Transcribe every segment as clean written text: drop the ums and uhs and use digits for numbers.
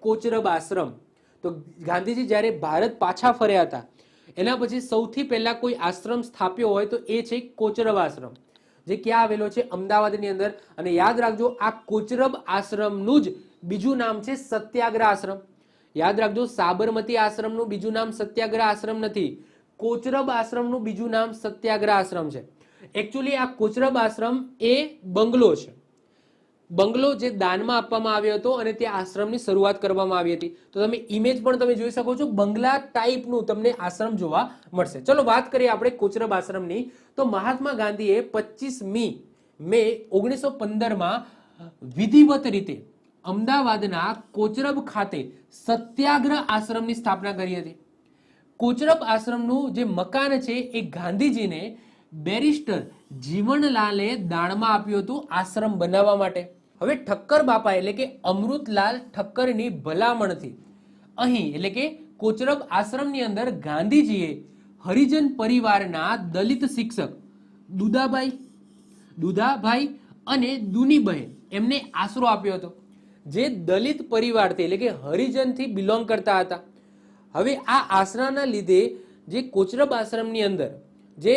કોચરબ આશ્રમ. તો ગાંધીજી જ્યારે ભારત પાછા ફર્યા હતા એના પછી સૌથી પહેલા કોઈ આશ્રમ સ્થાપ્યો હોય તો એ છે કોચરબ આશ્રમ, જે ક્યાં આવેલો છે? અમદાવાદની અંદર. અને યાદ રાખજો, આ કોચરબ આશ્રમનું જ બીજું નામ છે સત્યાગ્રહ આશ્રમ. યાદ રાખજો, સાબરમતી આશ્રમનું બીજું નામ સત્યાગ્રહ આશ્રમ નથી, કોચરબ આશ્રમનું બીજું નામ સત્યાગ્રહ આશ્રમ છે. એકચ્યુઅલી આ કોચરબ આશ્રમ એ બંગલો છે, બંગલો જે દાનમાં આપવામાં આવ્યો હતો અને તે આશ્રમની શરૂઆત કરવામાં આવી હતી. તો તમે ઇમેજ પણ તમે જોઈ શકો છો, બંગલા ટાઈપનું તમને આશ્રમ જોવા મળશે. ચલો વાત કરીએ આપણે કોચરબ આશ્રમની. તો મહાત્મા ગાંધીએ 25મી મે 1915માં વિધિવત રીતે અમદાવાદના કોચરબ ખાતે સત્યાગ્રહ આશ્રમની સ્થાપના કરી હતી. કોચરબ આશ્રમનું જે મકાન છે એ ગાંધીજીને બેરિસ્ટર જીવનલાલે દાનમાં આપ્યું હતું આશ્રમ બનાવવા માટે. હવે ઠક્કર બાપા એટલે કે અમૃતલાલ ઠક્કરની ભલામણથી અહીં એટલે કે કોચરબ આશ્રમની અંદર ગાંધીજીએ હરિજન પરિવારના દલિત શિક્ષક દુદાભાઈ અને દુનીબહેન એમને આશરો આપ્યો હતો, જે દલિત પરિવારથી એટલે કે હરિજનથી બિલોંગ કરતા હતા. હવે આ આશરાના લીધે જે કોચરબ આશ્રમની અંદર જે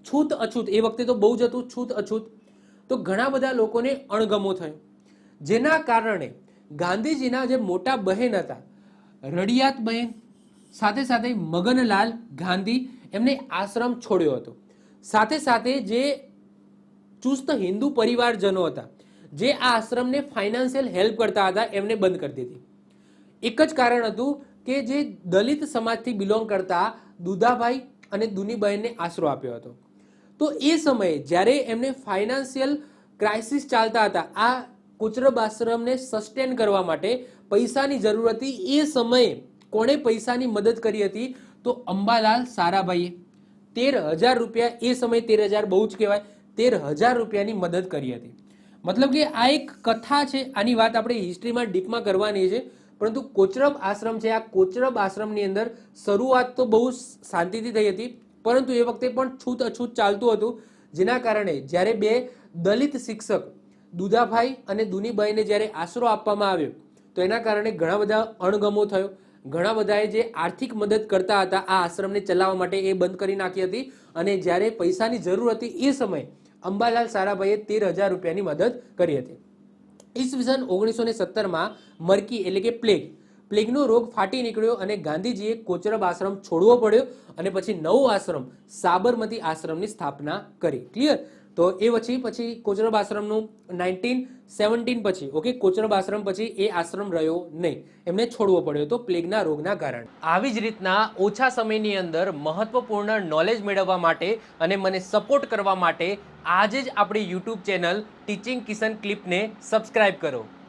છૂત અછૂત, એ વખતે તો બહુ જ હતું છૂત અછૂત, તો ઘણા બધા લોકોને અણગમો થયો, જેના કારણે ગાંધીજીના જે મોટા બહેન હતા રડિયાત બહેન, સાથે સાથે મગનલાલ ગાંધી, એમને આશ્રમ છોડ્યો હતો. સાથે સાથે જે ચુસ્ત હિન્દુ પરિવારજનો હતા જે આ આશ્રમને ફાઇનાન્શિયલ હેલ્પ કરતા હતા એમને બંધ કરી દીધી. એક જ કારણ હતું કે જે દલિત સમાજથી બિલોંગ કરતા દુદાભાઈ અને દુનીબહેનને આશરો આપ્યો હતો. તો એ સમયે જ્યારે એમને ફાઇનાન્શિયલ ક્રાઇસિસ ચાલતા હતા, આ કોચરબ આશ્રમને સસ્ટેન કરવા માટે પૈસાની જરૂર હતી. એ સમયે કોણે પૈસાની મદદ કરી હતી? તો અંબાલાલ સારાભાઈએ 13,000 રૂપિયા, એ સમયે 13,000 બહુ જ કહેવાય, 13,000 રૂપિયાની મદદ કરી હતી. મતલબ કે આ એક કથા છે, આની વાત આપણે હિસ્ટ્રીમાં ડીપમાં કરવાની છે. પરંતુ કોચરબ આશ્રમ છે, આ કોચરબ આશ્રમની અંદર શરૂઆત તો બહુ શાંતિથી થઈ હતી, પરંતુ એ વખતે પણ છૂત અછૂત ચાલતું હતું, જેના કારણે જ્યારે બે દલિત શિક્ષક દુદાભાઈ અને દુનીબાઈને જ્યારે આશરો આપવામાં આવ્યો તો એના કારણે ઘણા બધા અણગમો થયો. ઘણા બધાએ જે આર્થિક મદદ કરતા હતા આ આશ્રમને ચલાવવા માટે એ બંધ કરી નાખી હતી. અને જ્યારે પૈસાની જરૂર હતી એ સમયે અંબાલાલ સારાભાઈએ 13,000 રૂપિયાની મદદ કરી હતી. ઈસવીસન 1917માં મરકી એટલે કે પ્લેગનો રોગ ફાટી નીકળ્યો અને ગાંધીજીએ કોચરબ આશ્રમ છોડવો પડ્યો અને પછી નવો આશ્રમ સાબરમતી આશ્રમની સ્થાપના કરી. ક્લિયર? તો એ પછી કોચરબ આશ્રમનું 1917 પછી ઓકે, કોચરબ આશ્રમ પછી એ આશ્રમ રહ્યો નહીં, એમને છોડવો પડ્યો તો પ્લેગના રોગના કારણે. આવી જ રીતના ઓછા સમયની અંદર મહત્વપૂર્ણ નોલેજ મેળવવા માટે અને મને સપોર્ટ કરવા માટે આજે જ આપણી યુટ્યુબ ચેનલ ટીચિંગ કિશન ક્લિપને સબસ્ક્રાઇબ કરો.